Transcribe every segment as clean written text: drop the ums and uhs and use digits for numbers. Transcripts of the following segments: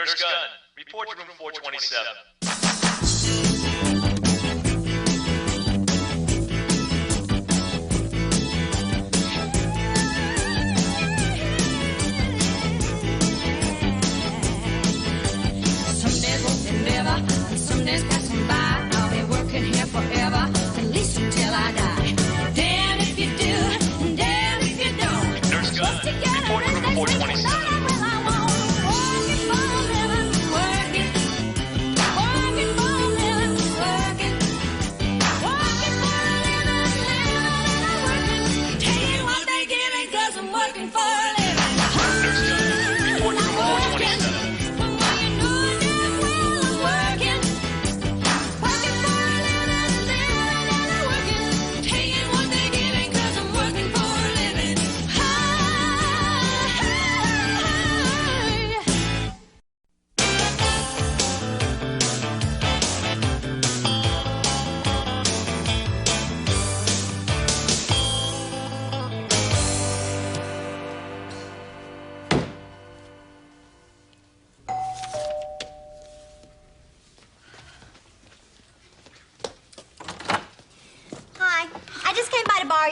Nurse Gunn, report to room 427. Some days won't be never, and some days passing by. I'll be working here forever, at least until I die. Damn if you do, and damn if you don't. Nurse Gunn, report to room 427.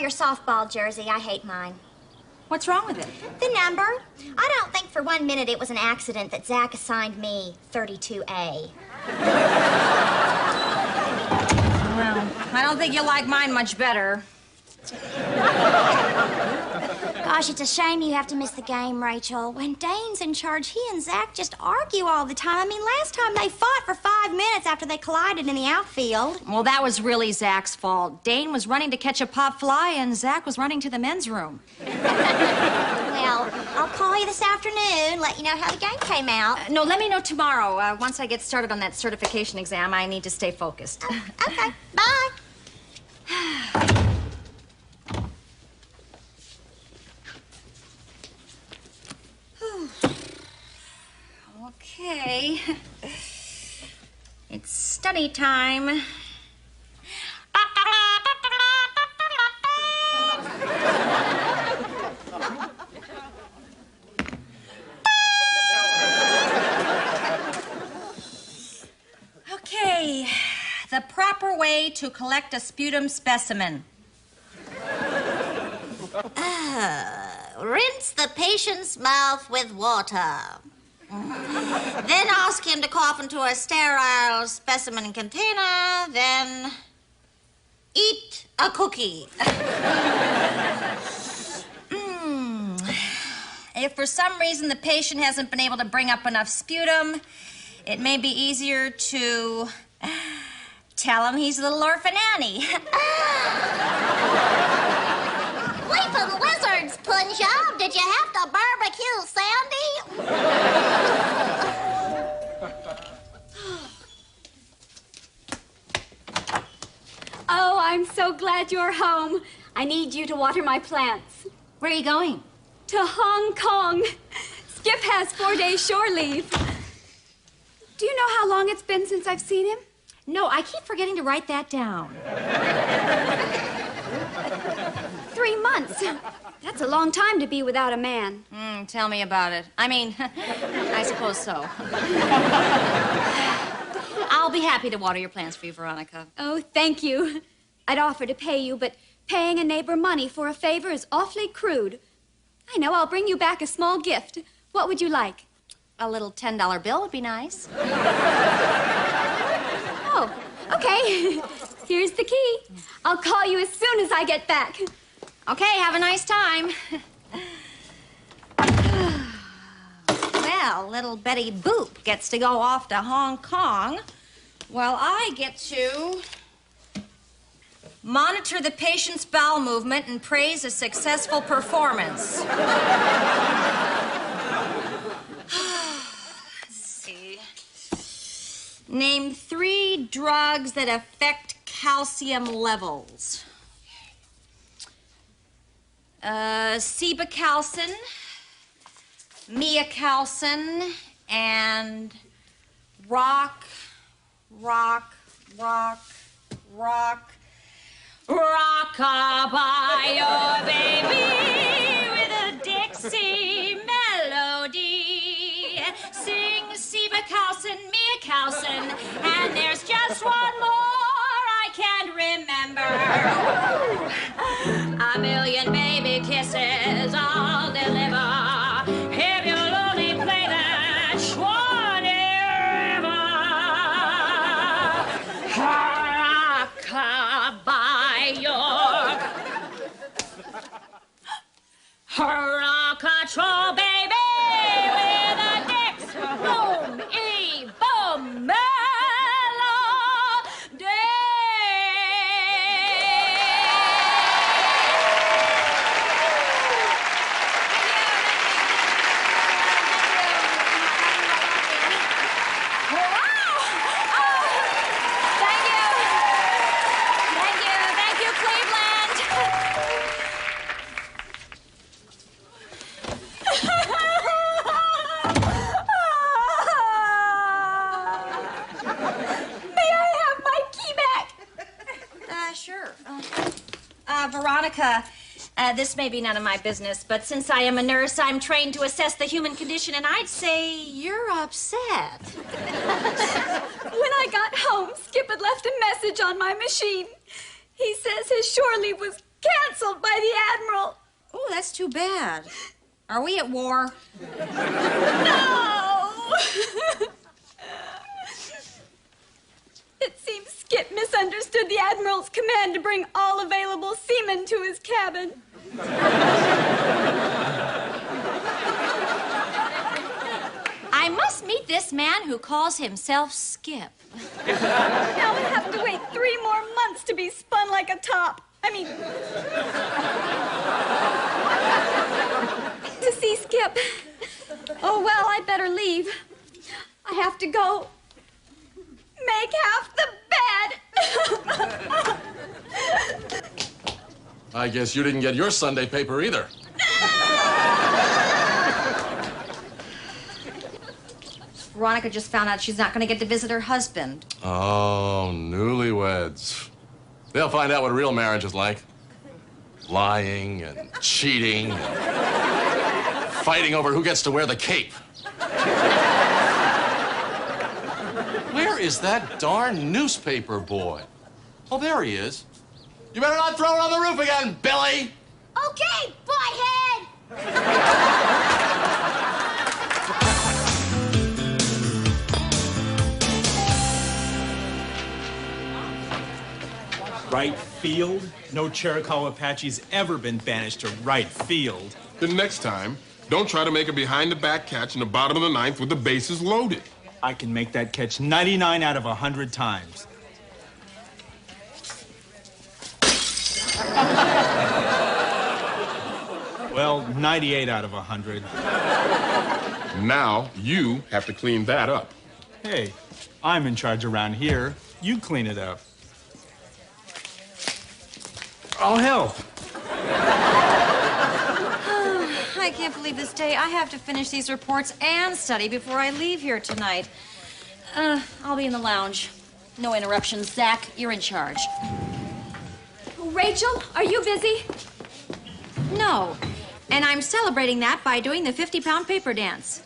Your softball jersey. I hate mine. What's wrong with it? The number. I don't think for 1 minute it was an accident that Zac assigned me 32A. Well, I don't think you like mine much better. Gosh, it's a shame you have to miss the game, Rachel. When Dane's in charge, he and Zac just argue all the time. I mean, last time they fought for 5 minutes after they collided in the outfield. Well, that was really Zac's fault. Dane was running to catch a pop fly, and Zac was running to the men's room. Well, I'll call you this afternoon, let you know how the game came out. No, let me know tomorrow. Once I get started on that certification exam, I need to stay focused. Okay, bye. Okay. It's study time. Okay. The proper way to collect a sputum specimen. Rinse the patient's mouth with water. Then ask him to cough into a sterile specimen container, then eat a cookie. If for some reason the patient hasn't been able to bring up enough sputum, it may be easier to tell him he's Little Orphan Annie. Leaping lizards, Punjab. Did you have to barbecue Sandy? Oh, I'm so glad you're home. I need you to water my plants. Where are you going? To Hong Kong. Skip has 4 days shore leave. Do you know how long it's been since I've seen him? No, I keep forgetting to write that down. 3 months. That's a long time to be without a man. Tell me about it. I mean, I suppose so. I'll be happy to water your plants for you, Veronica. Oh, thank you. I'd offer to pay you, but paying a neighbor money for a favor is awfully crude. I know, I'll bring you back a small gift. What would you like? A little $10 bill would be nice. Oh, okay. Here's the key. I'll call you as soon as I get back. Okay, have a nice time. Well, little Betty Boop gets to go off to Hong Kong, while I get to monitor the patient's bowel movement and praise a successful performance. Let's see. Name 3 drugs that affect calcium levels. Sebacalcin, miacalcin, and rock-a-bye your baby with a Dixie melody. Sing Towson. And there's just one more I can't remember. A million baby kisses I'll deliver. If you'll only play that Swanee River. By your rock control, baby, with a Dix boom, E boom, melody. Thank you, Cleveland. May I have my key back? Sure. Veronica, this may be none of my business, but since I am a nurse, I'm trained to assess the human condition, and I'd say you're upset. When I got home, Skip had left a message on my machine. He says his shore leave was canceled by the Admiral. Oh, that's too bad. Are we at war? No! It seems Skip misunderstood the Admiral's command to bring all available seamen to his cabin. I must meet this man who calls himself Skip. Now I have to wait 3 more months to be spun like a top. To see Skip. Oh, well, I'd better leave. I have to go make half the bed. I guess you didn't get your Sunday paper either. Veronica just found out she's not going to get to visit her husband. Oh, newlyweds. They'll find out what real marriage is like. Lying and cheating and fighting over who gets to wear the cape. Where is that darn newspaper boy? Oh, there he is. You better not throw it on the roof again, Billy! Okay, butthead! Right field? No Chiricahua Apache's ever been banished to right field. Then next time, don't try to make a behind-the-back catch in the bottom of the ninth with the bases loaded. I can make that catch 99 out of 100 times. Well, 98 out of 100. Now, you have to clean that up. Hey, I'm in charge around here. You clean it up. I'll help. I can't believe this day. I have to finish these reports and study before I leave here tonight. I'll be in the lounge. No interruptions. Zac, you're in charge. Rachel, are you busy? No. And I'm celebrating that by doing the 50-pound paper dance.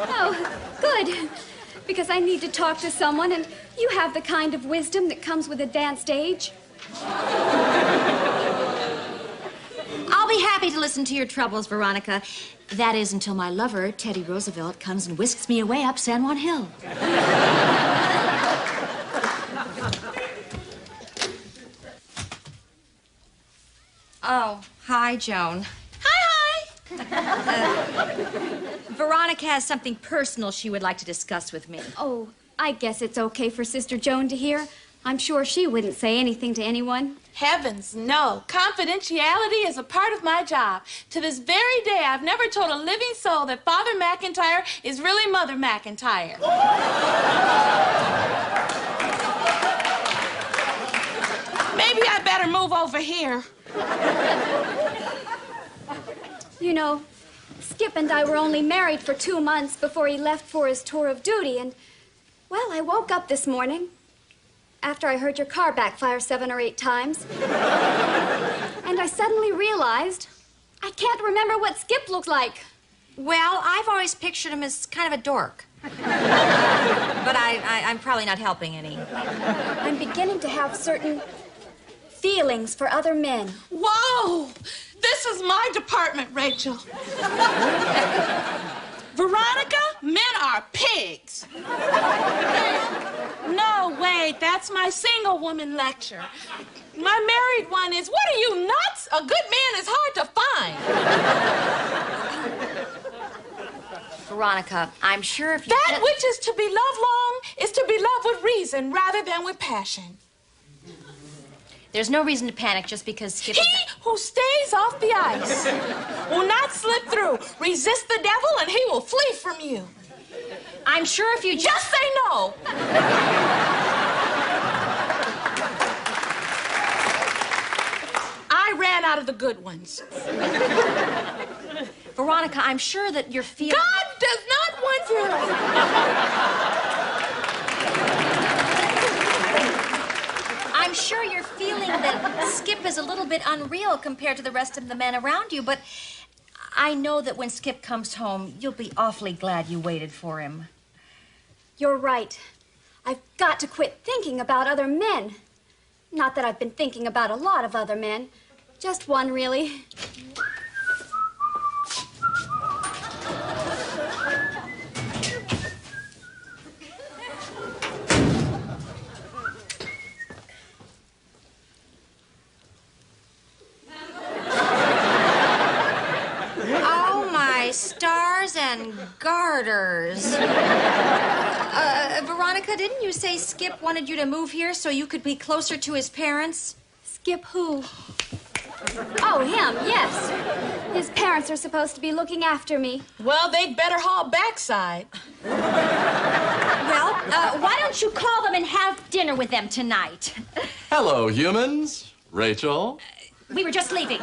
Oh, good. Because I need to talk to someone, and you have the kind of wisdom that comes with advanced age. I'll be happy to listen to your troubles, Veronica. That is until my lover, Teddy Roosevelt, comes and whisks me away up San Juan Hill. Oh, hi, Joan. Hi. Veronica has something personal she would like to discuss with me. Oh, I guess it's okay for Sister Joan to hear. I'm sure she wouldn't say anything to anyone. Heavens, no. Confidentiality is a part of my job. To this very day, I've never told a living soul that Father McIntyre is really Mother McIntyre. Maybe I better move over here. You know, Skip and I were only married for 2 months before he left for his tour of duty, and, well, I woke up this morning after I heard your car backfire 7 or 8 times. And I suddenly realized I can't remember what Skip looked like. Well, I've always pictured him as kind of a dork. But I'm probably not helping any. I'm beginning to have certain feelings for other men. Whoa! This is my department, Rachel. Veronica, men are pigs. No, wait, that's my single woman lecture. My married one is, what are you, nuts? A good man is hard to find. Veronica, I'm sure if you... That which is to be loved long is to be loved with reason rather than with passion. There's no reason to panic just because Skip... He who stays off the ice will not slip through. Resist the devil and he will flee from you. I'm sure if you... Just say no. I ran out of the good ones. Veronica, I'm sure that you're feeling... God does not want you. I'm sure you're feeling that Skip is a little bit unreal compared to the rest of the men around you, but I know that when Skip comes home, you'll be awfully glad you waited for him. You're right. I've got to quit thinking about other men. Not that I've been thinking about a lot of other men. Just one, really. Stars and garters. Veronica, didn't you say Skip wanted you to move here so you could be closer to his parents? Skip who? Oh, him, yes. His parents are supposed to be looking after me. Well, they'd better haul backside. Well, why don't you call them and have dinner with them tonight? Hello, humans. Rachel. We were just leaving.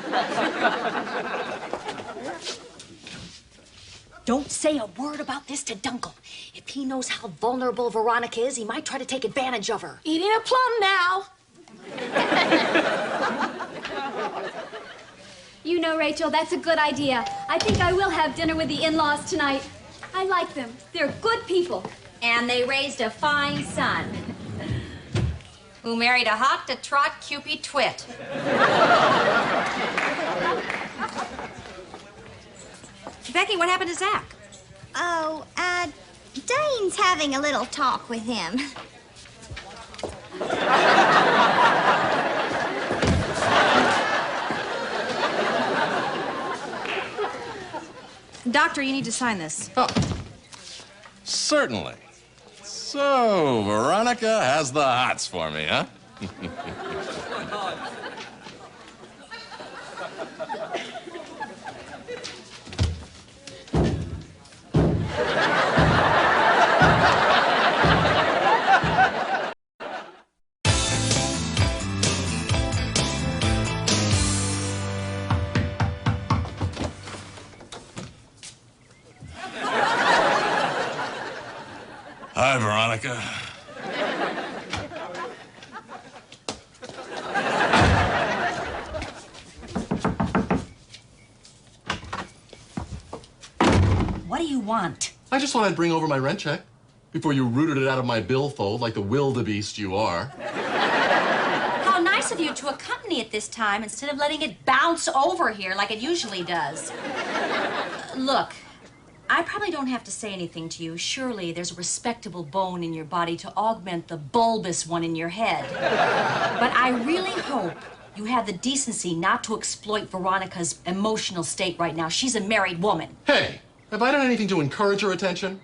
Don't say a word about this to Dunkel. If he knows how vulnerable Veronica is, he might try to take advantage of her. Eating a plum now. You know, Rachel, that's a good idea. I think I will have dinner with the in-laws tonight. I like them. They're good people. And they raised a fine son. Who married a hot-to-trot Cupid twit. Becky, what happened to Zac? Oh, Dane's having a little talk with him. Doctor, you need to sign this. Oh, certainly. So, Veronica has the hots for me, huh? Hi, Veronica. What do you want? I just thought I'd bring over my rent check before you rooted it out of my billfold like the wildebeest you are. How nice of you to accompany it this time instead of letting it bounce over here like it usually does. Look, I probably don't have to say anything to you. Surely there's a respectable bone in your body to augment the bulbous one in your head. But I really hope you have the decency not to exploit Veronica's emotional state right now. She's a married woman. Hey, have I done anything to encourage her attention?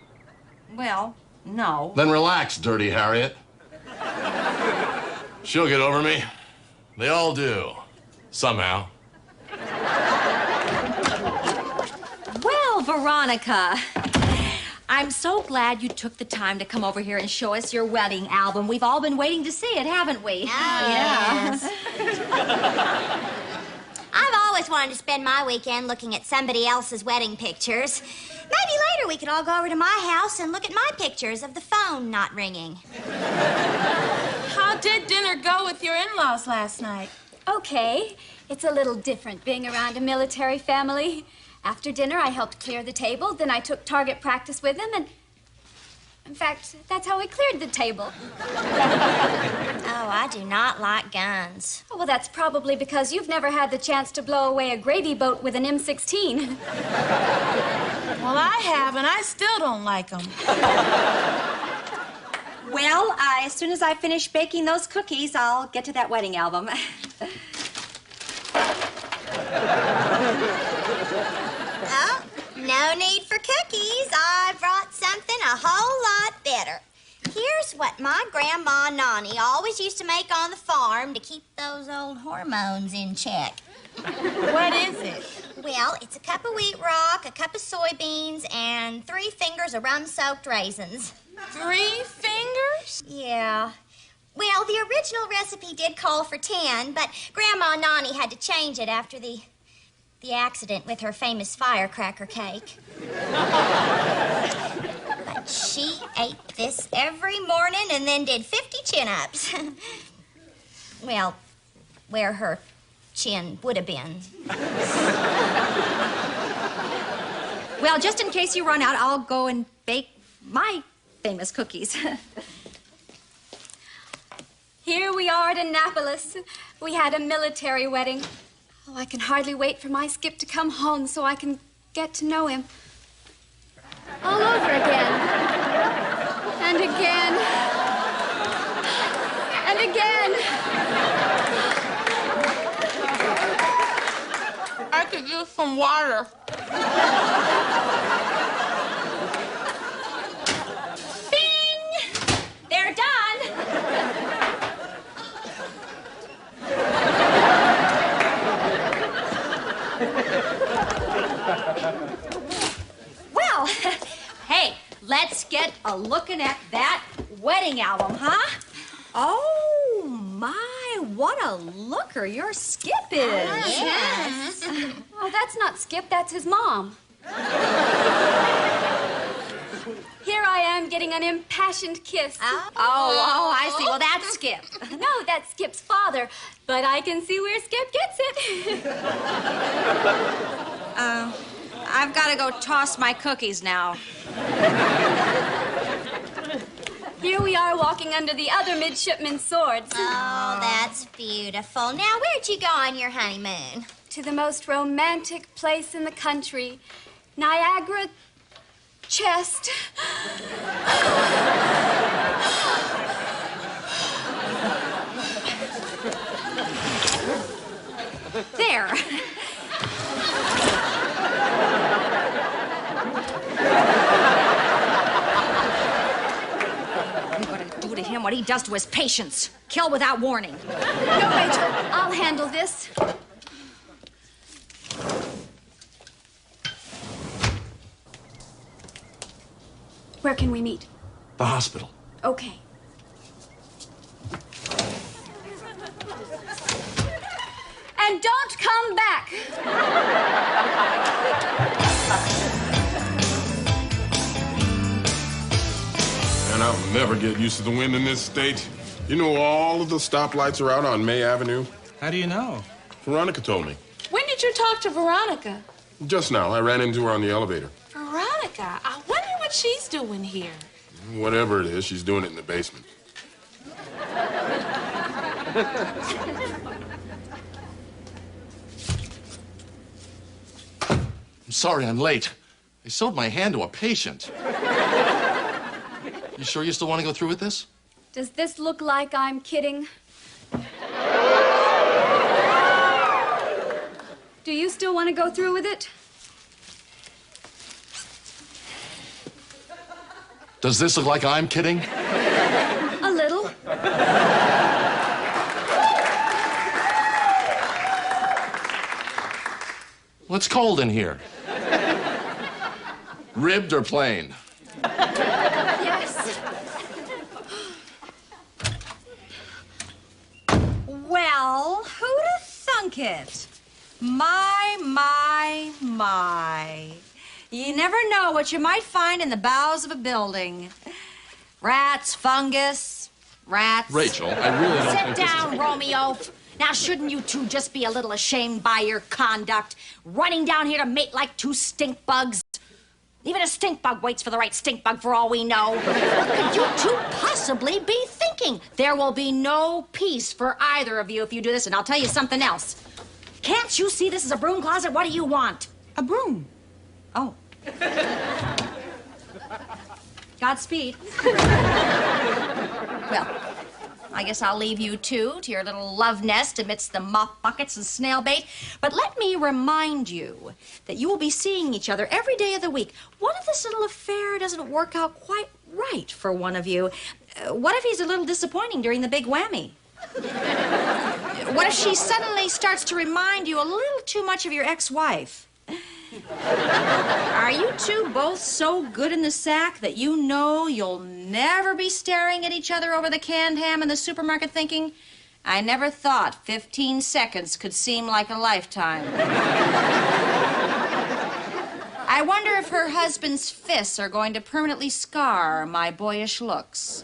Well, no. Then relax, Dirty Harriet. She'll get over me. They all do. Somehow. Well, Veronica, I'm so glad you took the time to come over here and show us your wedding album. We've all been waiting to see it, haven't we? Oh, yes. I've always wanted to spend my weekend looking at somebody else's wedding pictures. Maybe later we could all go over to my house and look at my pictures of the phone not ringing. How did dinner go with your in-laws last night? Okay. It's a little different being around a military family. After dinner, I helped clear the table. Then I took target practice with him, and in fact, that's how we cleared the table. Oh, I do not like guns. Oh, well, that's probably because you've never had the chance to blow away a gravy boat with an M16. Well, I have, and I still don't like them. Well, as soon as I finish baking those cookies, I'll get to that wedding album. Oh, no need for cookies. I brought something a whole lot better. Here's what my grandma Nani always used to make on the farm to keep those old hormones in check. What is it? Well, it's a cup of wheat rock, a cup of soybeans, and 3 fingers of rum-soaked raisins. 3 fingers? Yeah. Well, the original recipe did call for 10, but Grandma Nani had to change it after the accident with her famous firecracker cake. But she ate this every morning and then did 50 chin-ups. Well, where her chin would have been. Well, just in case you run out, I'll go and bake my famous cookies. Here we are at Annapolis. We had a military wedding. Oh, I can hardly wait for my Skip to come home so I can get to know him. All over again. And again. And again. I could use some water. Bing! They're done. Well, hey, let's get a looking at that wedding album, huh? Oh, my, what a looker your Skip is. Yes. Oh, that's not Skip, that's his mom. Here I am getting an impassioned kiss. Oh, I see. Well, that's Skip. No, that's Skip's father, but I can see where Skip gets it. I've got to go toss my cookies now. Here we are walking under the other midshipmen's swords. Oh, that's beautiful. Now, where'd you go on your honeymoon? To the most romantic place in the country, Niagara Chest. There. I'm going to do to him what he does to his patients. Kill without warning. No, Rachel, I'll handle this. Where can we meet? The hospital. Okay. And don't come back. And I'll never get used to the wind in this state. You know all of the stoplights are out on May Avenue? How do you know? Veronica told me. When did you talk to Veronica? Just now. I ran into her on the elevator. Veronica? I wonder what she's doing here. Whatever it is, she's doing it in the basement. I'm sorry I'm late. I sewed my hand to a patient. You sure you still want to go through with this? Does this look like I'm kidding? Do you still want to go through with it? Does this look like I'm kidding? A little. Well, it's cold in here. Ribbed or plain? Yes. Well, who'd have thunk it? My. You never know what you might find in the bowels of a building. Rats, fungus, rats. Rachel, I really don't think Sit down, Romeo. Now, shouldn't you two just be a little ashamed by your conduct? Running down here to mate like two stink bugs? Even a stink bug waits for the right stink bug for all we know. What could you two possibly be thinking? There will be no peace for either of you if you do this, and I'll tell you something else. Can't you see this is a broom closet? What do you want? A broom. Oh. Godspeed. Well, I guess I'll leave you two to your little love nest amidst the mop buckets and snail bait. But let me remind you that you will be seeing each other every day of the week. What if this little affair doesn't work out quite right for one of you? What if he's a little disappointing during the big whammy? What if she suddenly starts to remind you a little too much of your ex-wife? Are you two both so good in the sack that you know you'll never be staring at each other over the canned ham in the supermarket thinking, I never thought 15 seconds could seem like a lifetime? I wonder if her husband's fists are going to permanently scar my boyish looks.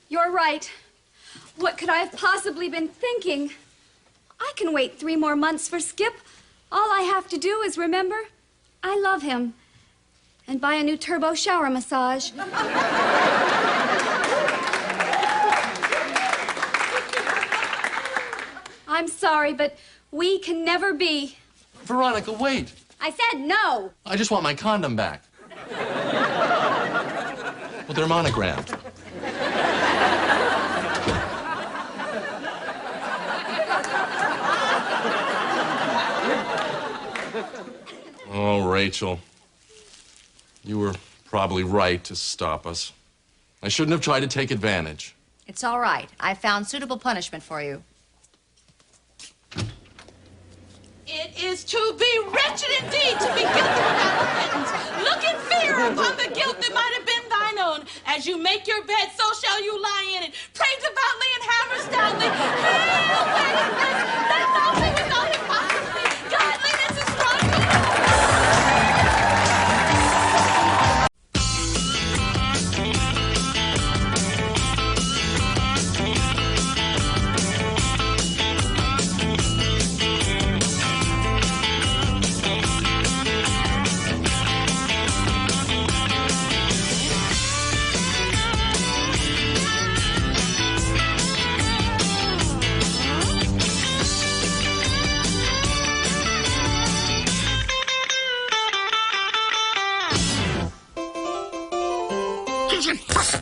You're right. What could I have possibly been thinking? I can wait 3 more months for Skip. All I have to do is remember I love him and buy a new turbo shower massage. I'm sorry, but we can never be. Veronica, wait. I said no. I just want my condom back. Well, they're monogrammed. Oh, Rachel. You were probably right to stop us. I shouldn't have tried to take advantage. It's all right. I found suitable punishment for you. It is to be wretched indeed to be guilty without repentance. Look in fear upon the guilt that might have been thine own. As you make your bed, so shall you lie in it. Pray devoutly and hammer stoutly. Hail, wedding bliss, let nothing without hypocrisy. Godliness is strong.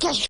Okay.